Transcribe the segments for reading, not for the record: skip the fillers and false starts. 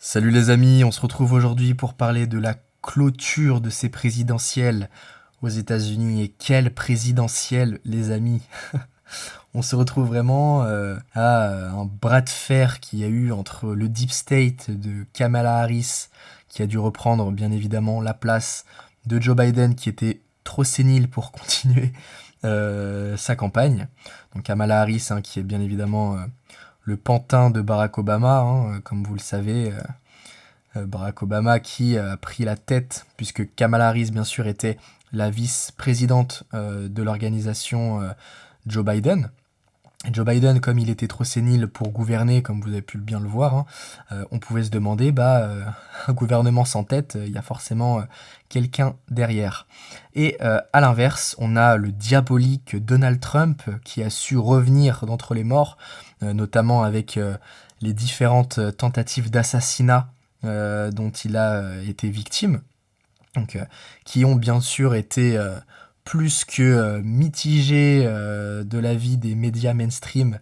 Salut les amis, on se retrouve aujourd'hui pour parler de la clôture de ces présidentielles aux États-Unis. Et quelle présidentielle, les amis! On se retrouve vraiment à un bras de fer qu'il y a eu entre le Deep State de Kamala Harris, qui a dû reprendre bien évidemment la place de Joe Biden, qui était trop sénile pour continuer sa campagne. Donc Kamala Harris, hein, qui est bien évidemment le pantin de Barack Obama, hein, comme vous le savez. Barack Obama qui a pris la tête, puisque Kamala Harris, bien sûr, était la vice-présidente de l'organisation Joe Biden. Et Joe Biden, comme il était trop sénile pour gouverner, comme vous avez pu bien le voir, hein, on pouvait se demander, un gouvernement sans tête, il y a forcément quelqu'un derrière. Et à l'inverse, on a le diabolique Donald Trump qui a su revenir d'entre les morts, notamment avec les différentes tentatives d'assassinat dont il a été victime, donc, qui ont bien sûr été plus que mitigés de l'avis des médias mainstream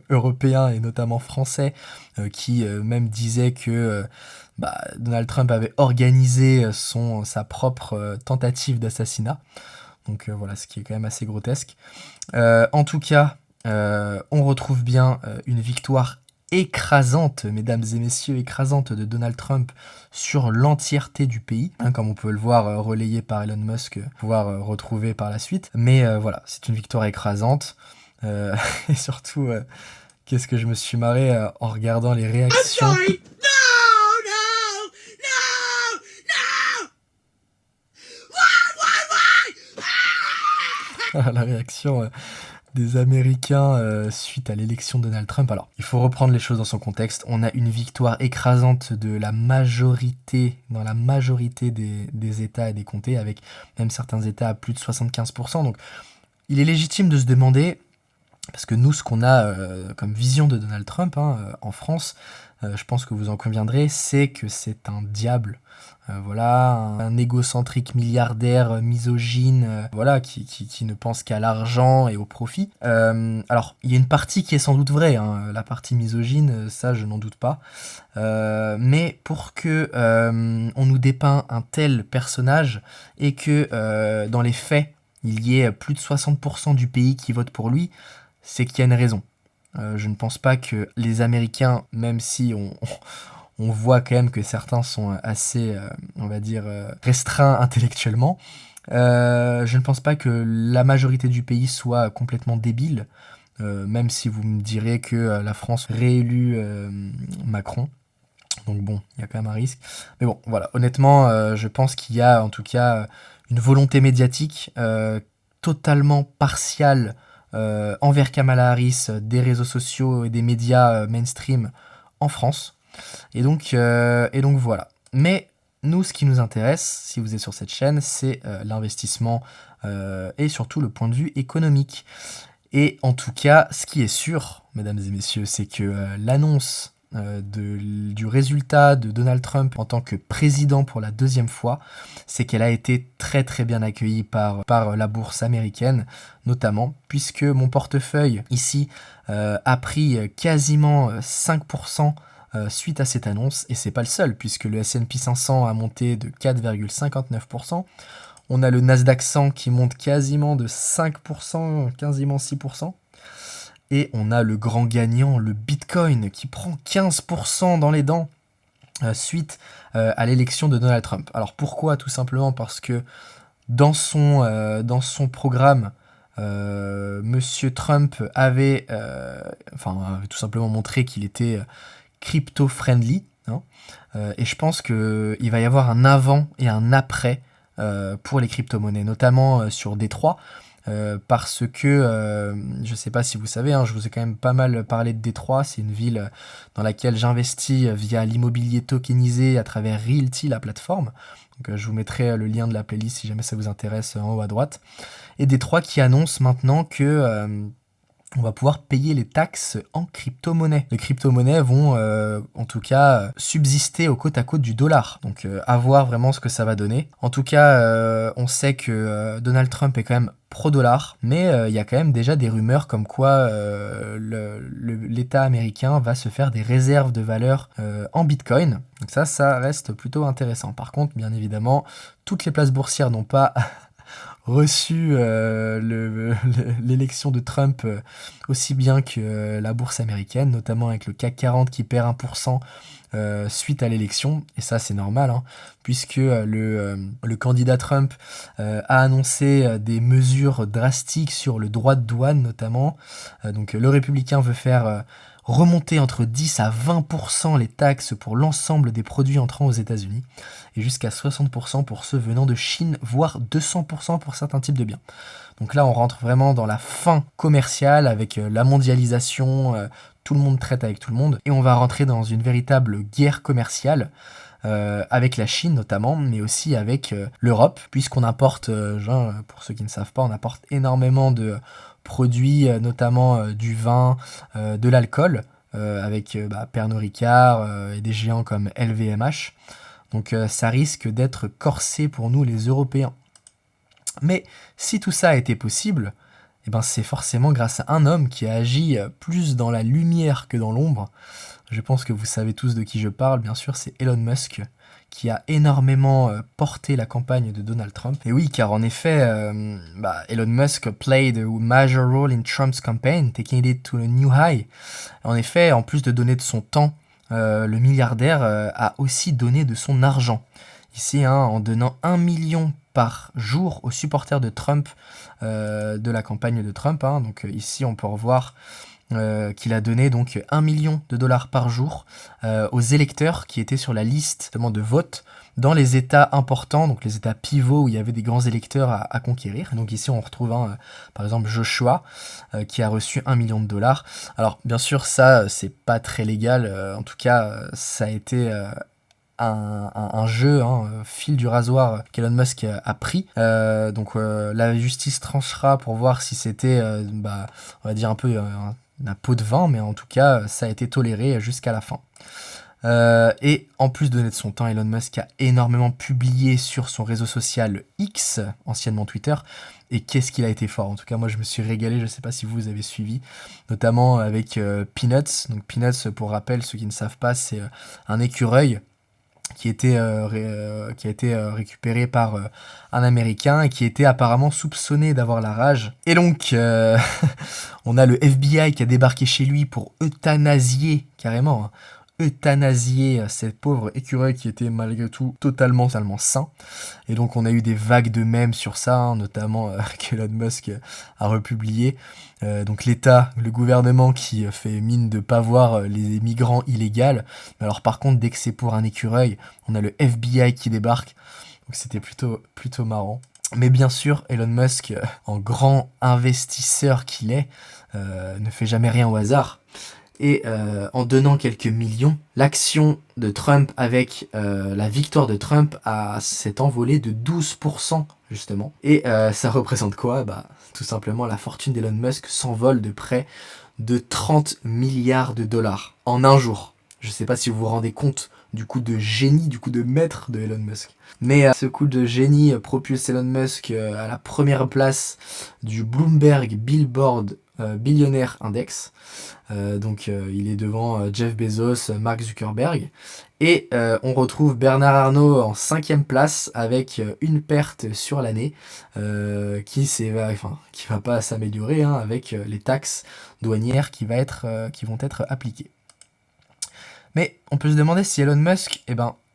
européens et notamment français, qui même disaient que Donald Trump avait organisé sa propre tentative d'assassinat. Donc voilà, ce qui est quand même assez grotesque. En tout cas, on retrouve bien une victoire écrasante, mesdames et messieurs, écrasante de Donald Trump sur l'entièreté du pays, hein, comme on peut le voir relayé par Elon Musk, pouvoir retrouver par la suite. Mais voilà, c'est une victoire écrasante. Et surtout, qu'est-ce que je me suis marré en regardant les réactions. I'm sorry. No, no, no, no. Why? La réaction des Américains suite à l'élection de Donald Trump. Alors, il faut reprendre les choses dans son contexte. On a une victoire écrasante de la majorité, dans la majorité des États et des comtés, avec même certains États à plus de 75%. Donc, il est légitime de se demander, parce que nous, ce qu'on a comme vision de Donald Trump en France, je pense que vous en conviendrez, c'est que c'est un diable. Voilà, un égocentrique milliardaire misogyne, voilà, qui ne pense qu'à l'argent et au profit. Alors, il y a une partie qui est sans doute vraie, hein, la partie misogyne, ça je n'en doute pas. Mais pour que on nous dépeint un tel personnage et que dans les faits, il y ait plus de 60% du pays qui vote pour lui, c'est qu'il y a une raison. Je ne pense pas que les Américains, même si on voit quand même que certains sont assez, on va dire, restreints intellectuellement, je ne pense pas que la majorité du pays soit complètement débile, même si vous me direz que la France réélu Macron. Donc bon, il y a quand même un risque. Mais bon, voilà, honnêtement, je pense qu'il y a en tout cas une volonté médiatique totalement partiale envers Kamala Harris des réseaux sociaux et des médias mainstream en France. Et donc voilà. Mais nous, ce qui nous intéresse, si vous êtes sur cette chaîne, c'est l'investissement et surtout le point de vue économique. Et en tout cas, ce qui est sûr, mesdames et messieurs, c'est que l'annonce du résultat de Donald Trump en tant que président pour la deuxième fois, c'est qu'elle a été très très bien accueillie par la bourse américaine, notamment, puisque mon portefeuille ici a pris quasiment 5% suite à cette annonce, et c'est pas le seul, puisque le S&P 500 a monté de 4,59%. On a le Nasdaq 100 qui monte quasiment de 5%, quasiment 6%. Et on a le grand gagnant, le Bitcoin, qui prend 15% dans les dents suite à l'élection de Donald Trump. Alors pourquoi? Tout simplement parce que dans son programme, Monsieur Trump avait tout simplement montré qu'il était crypto-friendly, hein, et je pense qu'il va y avoir un avant et un après pour les crypto-monnaies, notamment sur Détroit, parce que, je ne sais pas si vous savez, hein, je vous ai quand même pas mal parlé de Détroit, c'est une ville dans laquelle j'investis via l'immobilier tokenisé à travers Realty, la plateforme. Donc, je vous mettrai le lien de la playlist si jamais ça vous intéresse en haut à droite. Et Détroit qui annonce maintenant que on va pouvoir payer les taxes en crypto-monnaie. Les crypto-monnaies vont en tout cas subsister au côte à côte du dollar. Donc à voir vraiment ce que ça va donner. En tout cas, on sait que Donald Trump est quand même pro-dollar, mais il y a quand même déjà des rumeurs comme quoi l'État américain va se faire des réserves de valeur en Bitcoin. Donc ça reste plutôt intéressant. Par contre, bien évidemment, toutes les places boursières n'ont pas reçu l'élection de Trump aussi bien que la bourse américaine, notamment avec le CAC 40 qui perd 1% suite à l'élection, et ça c'est normal, hein, puisque le candidat Trump a annoncé des mesures drastiques sur le droit de douane notamment. Donc le républicain veut faire remonter entre 10 à 20% les taxes pour l'ensemble des produits entrant aux États-Unis et jusqu'à 60% pour ceux venant de Chine, voire 200% pour certains types de biens. Donc là, on rentre vraiment dans la fin commerciale avec la mondialisation, tout le monde traite avec tout le monde, et on va rentrer dans une véritable guerre commerciale avec la Chine notamment, mais aussi avec l'Europe, puisqu'on importe, pour ceux qui ne savent pas, on importe énormément de produits, notamment du vin, de l'alcool, avec Pernod Ricard et des géants comme LVMH. Donc ça risque d'être corsé pour nous les Européens. Mais si tout ça a été possible, eh ben c'est forcément grâce à un homme qui a agi plus dans la lumière que dans l'ombre. Je pense que vous savez tous de qui je parle, bien sûr, c'est Elon Musk, qui a énormément porté la campagne de Donald Trump. Et oui, car en effet, Elon Musk played a major role in Trump's campaign, taking it to a new high. En effet, en plus de donner de son temps, le milliardaire a aussi donné de son argent. Ici, en donnant 1 million par jour aux supporters de Trump, de la campagne de Trump. Donc ici, on peut revoir qu'il a donné donc 1 million de dollars par jour aux électeurs qui étaient sur la liste de vote dans les États importants, donc les États pivots où il y avait des grands électeurs à conquérir. Et donc ici on retrouve par exemple Joshua qui a reçu 1 million de dollars. Alors bien sûr ça c'est pas très légal, en tout cas ça a été un jeu, fil du rasoir qu'Elon Musk a pris. Donc la justice tranchera pour voir si c'était, on va dire un peu un pot de vin, mais en tout cas, ça a été toléré jusqu'à la fin. Et en plus de donner de son temps, Elon Musk a énormément publié sur son réseau social X, anciennement Twitter. Et qu'est-ce qu'il a été fort. En tout cas, moi, je me suis régalé. Je ne sais pas si vous avez suivi, notamment avec Peanuts. Donc Peanuts, pour rappel, ceux qui ne savent pas, c'est un écureuil qui a été récupéré par un Américain et qui était apparemment soupçonné d'avoir la rage. Et donc, on a le FBI qui a débarqué chez lui pour euthanasier, carrément, euthanasier cette pauvre écureuil qui était malgré tout totalement sain. Et donc on a eu des vagues de mèmes sur ça, notamment que Elon Musk a republié. Donc l'État, le gouvernement qui fait mine de pas voir les migrants illégaux. Mais alors par contre, dès que c'est pour un écureuil, on a le FBI qui débarque. Donc c'était plutôt marrant. Mais bien sûr, Elon Musk, en grand investisseur qu'il est, ne fait jamais rien au hasard. Et en donnant quelques millions, l'action de Trump avec la victoire de Trump s'est envolée de 12% justement. Et ça représente quoi ? Tout simplement la fortune d'Elon Musk s'envole de près de 30 milliards de dollars en un jour. Je ne sais pas si vous vous rendez compte du coup de génie, du coup de maître de Elon Musk. Mais ce coup de génie propulse Elon Musk à la première place du Bloomberg Billboard Billionaire Index. Donc il est devant Jeff Bezos, Mark Zuckerberg. Et on retrouve Bernard Arnault en 5e place avec une perte sur l'année qui va pas s'améliorer avec les taxes douanières qui vont être appliquées. Mais on peut se demander si Elon Musk,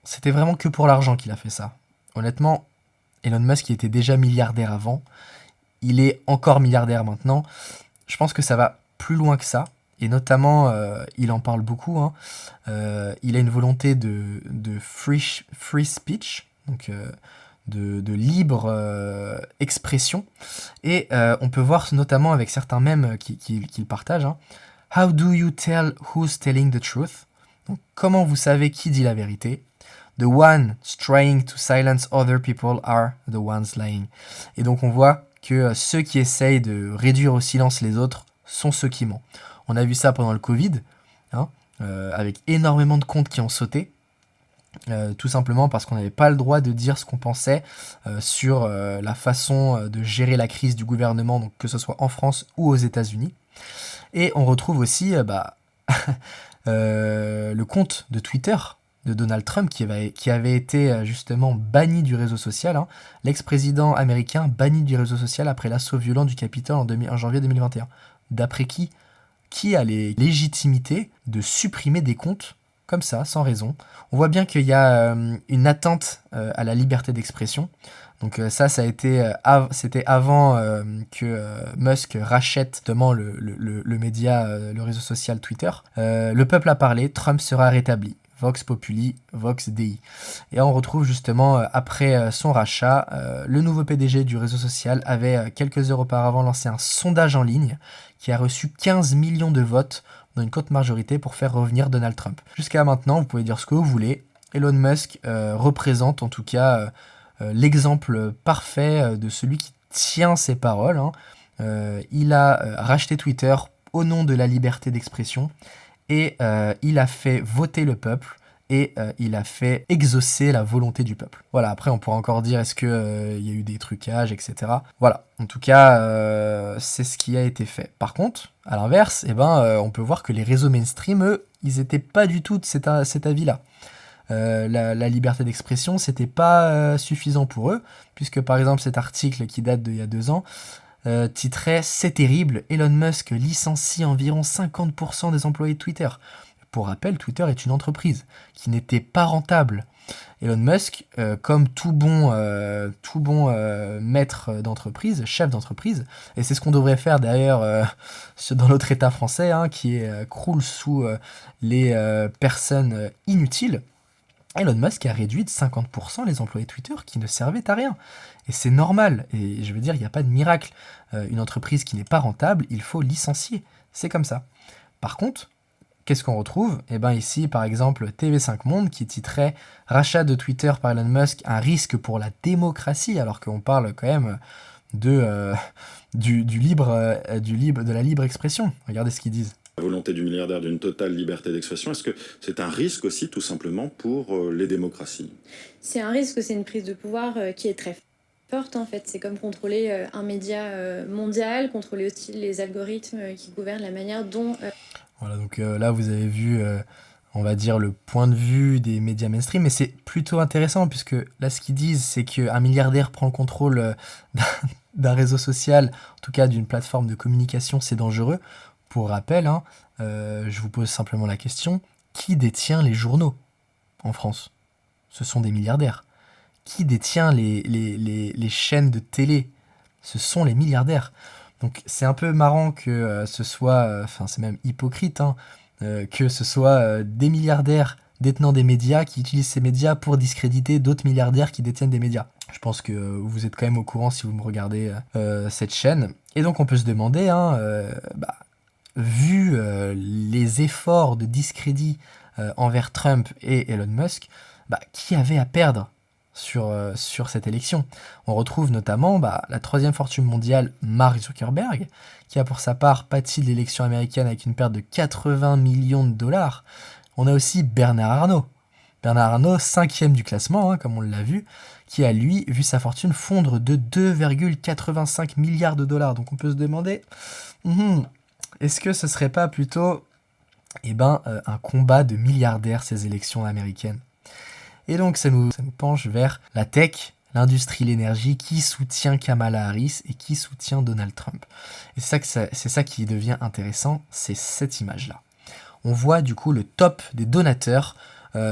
c'était vraiment que pour l'argent qu'il a fait ça. Honnêtement, Elon Musk il était déjà milliardaire avant, il est encore milliardaire maintenant. Je pense que ça va plus loin que ça. Et notamment, il en parle beaucoup. Il a une volonté de free speech, donc de libre expression. Et on peut voir notamment avec certains mèmes qu'il partage. How do you tell who's telling the truth? Donc, comment vous savez qui dit la vérité? The ones trying to silence other people are the ones lying. Et donc on voit que ceux qui essayent de réduire au silence les autres sont ceux qui mentent. On a vu ça pendant le Covid, hein, avec énormément de comptes qui ont sauté. Tout simplement parce qu'on n'avait pas le droit de dire ce qu'on pensait sur la façon de gérer la crise du gouvernement, donc que ce soit en France ou aux États-Unis. Et on retrouve aussi le compte de Twitter de Donald Trump qui avait été justement banni du réseau social, hein. L'ex-président américain banni du réseau social après l'assaut violent du Capitole en janvier 2021. D'après qui? Qui a les légitimités de supprimer des comptes comme ça, sans raison? On voit bien qu'il y a une atteinte à la liberté d'expression. Donc ça a été, c'était avant que Musk rachète justement le média, le réseau social Twitter. Le peuple a parlé, Trump sera rétabli. Vox Populi, Vox Dei. Et on retrouve justement, après son rachat, le nouveau PDG du réseau social avait, quelques heures auparavant, lancé un sondage en ligne qui a reçu 15 millions de votes dans une courte majorité pour faire revenir Donald Trump. Jusqu'à maintenant, vous pouvez dire ce que vous voulez, Elon Musk représente en tout cas l'exemple parfait de celui qui tient ses paroles, hein. Il a racheté Twitter au nom de la liberté d'expression et il a fait voter le peuple et il a fait exaucer la volonté du peuple. Voilà, après on pourra encore dire est-ce qu'il y a eu des trucages, etc. Voilà, en tout cas, c'est ce qui a été fait. Par contre, à l'inverse, on peut voir que les réseaux mainstream, eux, ils n'étaient pas du tout de cet avis-là. La liberté d'expression, c'était pas suffisant pour eux, puisque par exemple cet article qui date d'il y a 2 ans, titrait « C'est terrible, Elon Musk licencie environ 50% des employés de Twitter ». Pour rappel, Twitter est une entreprise qui n'était pas rentable. Elon Musk, comme tout bon maître d'entreprise, chef d'entreprise, et c'est ce qu'on devrait faire d'ailleurs dans notre État français, hein, qui croule sous les personnes inutiles, Elon Musk a réduit de 50% les employés Twitter qui ne servaient à rien. Et c'est normal, et je veux dire, il n'y a pas de miracle. Une entreprise qui n'est pas rentable, il faut licencier. C'est comme ça. Par contre, qu'est-ce qu'on retrouve? Ici, par exemple, TV5 Monde qui titrait « Rachat de Twitter par Elon Musk, un risque pour la démocratie », alors qu'on parle quand même de la libre expression. Regardez ce qu'ils disent. La volonté du milliardaire d'une totale liberté d'expression, est-ce que c'est un risque aussi tout simplement pour les démocraties? C'est un risque, c'est une prise de pouvoir qui est très forte en fait. C'est comme contrôler un média mondial, contrôler aussi les algorithmes qui gouvernent la manière dont... Voilà, donc là vous avez vu, on va dire, le point de vue des médias mainstream, mais c'est plutôt intéressant puisque là ce qu'ils disent c'est qu'un milliardaire prend le contrôle d'un réseau social, en tout cas d'une plateforme de communication, c'est dangereux. Pour rappel, hein, je vous pose simplement la question, qui détient les journaux en France? Ce sont des milliardaires. Qui détient les chaînes de télé? Ce sont les milliardaires. Donc c'est un peu marrant que ce soit, c'est même hypocrite, hein, que ce soit des milliardaires détenant des médias qui utilisent ces médias pour discréditer d'autres milliardaires qui détiennent des médias. Je pense que vous êtes quand même au courant si vous me regardez cette chaîne. Et donc on peut se demander, hein, vu les efforts de discrédit envers Trump et Elon Musk, qui avait à perdre sur cette élection? On retrouve notamment la troisième fortune mondiale, Mark Zuckerberg, qui a pour sa part pâti de l'élection américaine avec une perte de 80 millions de dollars. On a aussi Bernard Arnault. Bernard Arnault, 5e du classement, hein, comme on l'a vu, qui a lui vu sa fortune fondre de 2,85 milliards de dollars. Donc on peut se demander... est-ce que ce serait pas plutôt un combat de milliardaires, ces élections américaines? Et donc ça nous penche vers la tech, l'industrie, l'énergie, qui soutient Kamala Harris et qui soutient Donald Trump. Et c'est ça qui devient intéressant, c'est cette image-là. On voit du coup le top des donateurs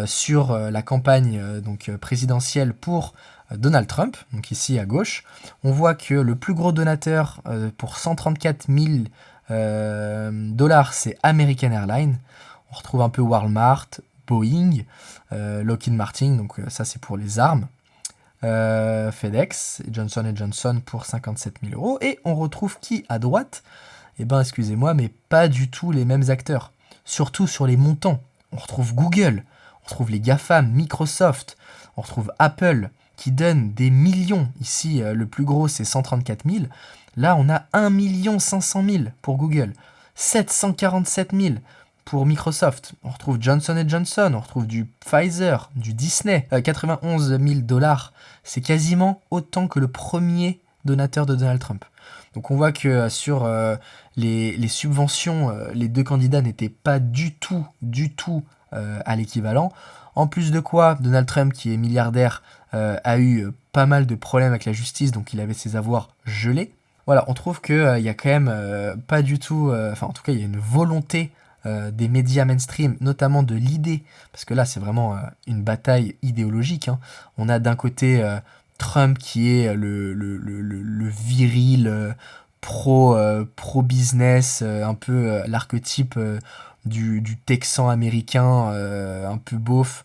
sur la campagne présidentielle pour Donald Trump, donc ici à gauche. On voit que le plus gros donateur pour 134 000 dollars, c'est American Airlines. On retrouve un peu Walmart, Boeing, Lockheed Martin, donc ça c'est pour les armes, FedEx, Johnson & Johnson pour 57 000 €. Et on retrouve qui à droite? Excusez-moi, mais pas du tout les mêmes acteurs. Surtout sur les montants. On retrouve Google, on retrouve les GAFAM, Microsoft, on retrouve Apple, qui donne des millions. Ici, le plus gros, c'est 134 000. Là, on a 1 500 000 pour Google, 747 000 pour Microsoft. On retrouve Johnson & Johnson, on retrouve du Pfizer, du Disney, 91 000 $. C'est quasiment autant que le premier donateur de Donald Trump. Donc on voit que sur les subventions, les deux candidats n'étaient pas du tout à l'équivalent. En plus de quoi, Donald Trump, qui est milliardaire, a eu pas mal de problèmes avec la justice, donc il avait ses avoirs gelés. Voilà, on trouve qu'il y a quand même pas du tout... en tout cas, il y a une volonté des médias mainstream, notamment de l'idée, parce que là, c'est vraiment une bataille idéologique. Hein. On a d'un côté Trump qui est le viril pro-business, un peu l'archétype du Texan américain, un peu beauf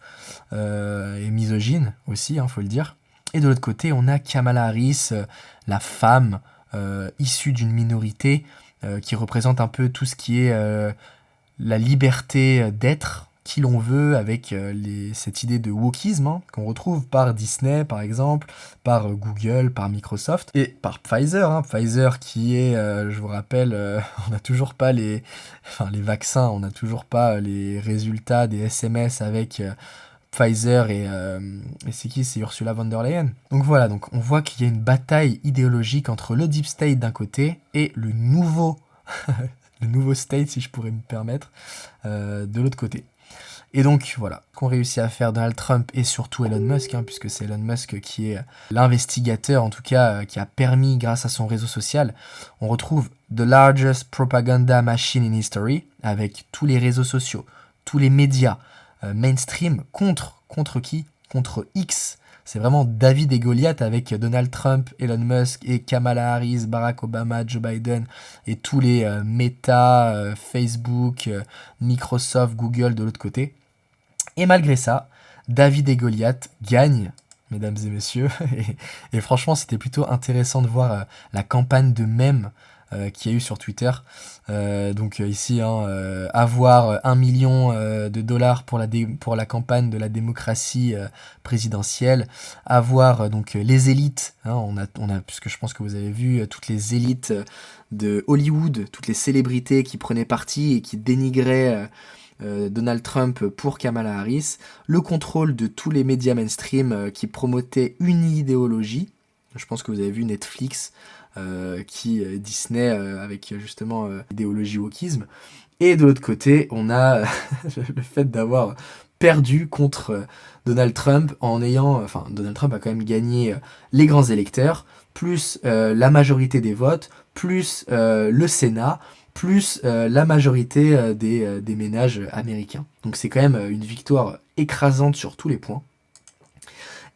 et misogyne aussi, faut le dire. Et de l'autre côté, on a Kamala Harris, la femme issue d'une minorité qui représente un peu tout ce qui est la liberté d'être qui l'on veut, avec cette idée de wokisme qu'on retrouve par Disney par exemple, par Google, par Microsoft et par Pfizer. Pfizer qui est, je vous rappelle, on n'a toujours pas les vaccins, on n'a toujours pas les résultats des SMS avec Pfizer et c'est qui? C'est Ursula von der Leyen. Donc voilà, donc on voit qu'il y a une bataille idéologique entre le Deep State d'un côté et le nouveau state, si je pourrais me permettre, de l'autre côté. Et donc voilà, qu'ont réussi à faire Donald Trump et surtout Elon Musk, puisque c'est Elon Musk qui est l'investigateur, en tout cas, qui a permis, grâce à son réseau social, on retrouve the largest propaganda machine in history, avec tous les réseaux sociaux, tous les médias mainstream, contre qui? Contre X. C'est vraiment David et Goliath avec Donald Trump, Elon Musk et Kamala Harris, Barack Obama, Joe Biden et tous les Meta, Facebook, Microsoft, Google de l'autre côté. Et malgré ça, David et Goliath gagnent, mesdames et messieurs. Et franchement, c'était plutôt intéressant de voir la campagne de mèmes qu'il y a eu sur Twitter. Donc ici, avoir 1 million de dollars pour la campagne de la démocratie présidentielle, avoir donc les élites, on a, puisque je pense que vous avez vu toutes les élites de Hollywood, toutes les célébrités qui prenaient parti et qui dénigraient Donald Trump pour Kamala Harris, le contrôle de tous les médias mainstream qui promotaient une idéologie. Je pense que vous avez vu Netflix, Disney avec justement l'idéologie wokisme. Et de l'autre côté, on a le fait d'avoir perdu contre Donald Trump Donald Trump a quand même gagné les grands électeurs, plus la majorité des votes, plus le Sénat, plus la majorité des ménages américains. Donc c'est quand même une victoire écrasante sur tous les points.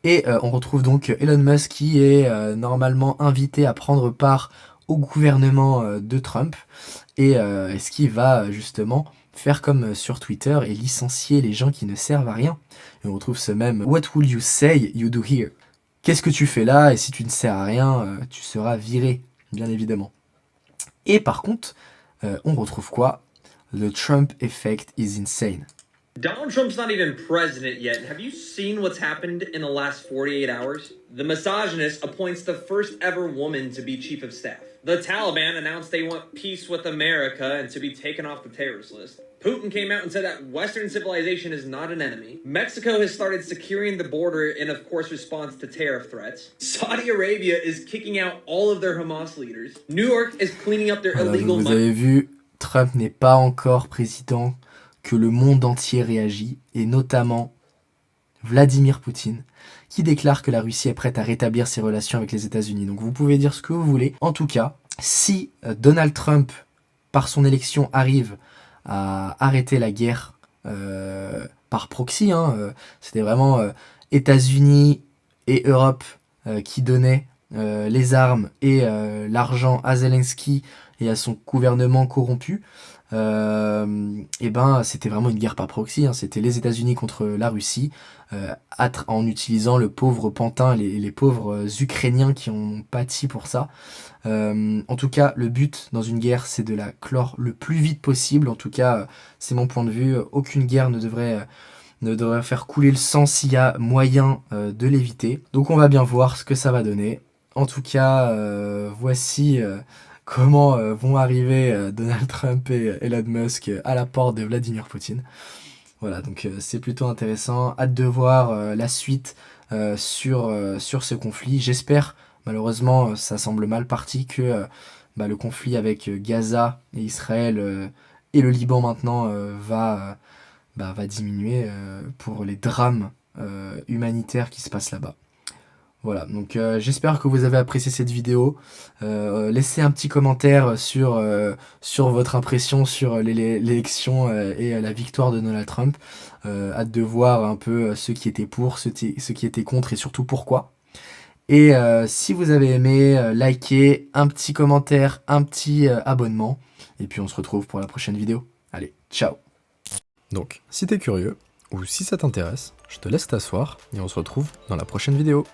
Et on retrouve donc Elon Musk qui est normalement invité à prendre part au gouvernement de Trump. Et est-ce qu'il va justement faire comme sur Twitter et licencier les gens qui ne servent à rien? Et on retrouve ce même What will you say you do here? Qu'est-ce que tu fais là? Et si tu ne sers à rien, tu seras viré, bien évidemment. Et par contre, on retrouve quoi? The Trump effect is insane. Donald Trump's not even president yet. Have you seen what's happened in the last 48 hours? The misogynist appoints the first ever woman to be chief of staff. The Taliban announced they want peace with America and to be taken off the terrorist list. Putin came out and said that Western civilization is not an enemy. Mexico has started securing the border in, of course, response to tariff threats. Saudi Arabia is kicking out all of their Hamas leaders. New York is cleaning up their illegal... Vous avez vu, Trump n'est pas encore président, que le monde entier réagit, et notamment Vladimir Poutine, qui déclare que la Russie est prête à rétablir ses relations avec les États-Unis. Donc vous pouvez dire ce que vous voulez. En tout cas, si Donald Trump, par son élection, arrive à arrêter la guerre par proxy, c'était vraiment États-Unis et Europe qui donnaient les armes et l'argent à Zelensky et à son gouvernement corrompu, c'était vraiment une guerre par proxy, c'était les États-Unis contre la Russie, en utilisant le pauvre Pantin, les pauvres Ukrainiens qui ont pâti pour ça. En tout cas, le but dans une guerre, c'est de la clore le plus vite possible. En tout cas, c'est mon point de vue. Aucune guerre ne devrait faire couler le sang s'il y a moyen de l'éviter. Donc on va bien voir ce que ça va donner. En tout cas, voici comment vont arriver Donald Trump et Elon Musk à la porte de Vladimir Poutine. Voilà, donc c'est plutôt intéressant. Hâte de voir la suite sur ce conflit. J'espère, malheureusement, ça semble mal parti, que le conflit avec Gaza et Israël et le Liban maintenant va diminuer pour les drames humanitaires qui se passent là-bas. Voilà, donc j'espère que vous avez apprécié cette vidéo. Laissez un petit commentaire sur votre impression sur l'élection et la victoire de Donald Trump. Hâte de voir un peu ceux qui étaient pour, ceux qui étaient contre et surtout pourquoi. Et si vous avez aimé, likez, un petit commentaire, un petit abonnement. Et puis on se retrouve pour la prochaine vidéo. Allez, ciao. Donc, si t'es curieux, ou si ça t'intéresse, je te laisse t'asseoir et on se retrouve dans la prochaine vidéo.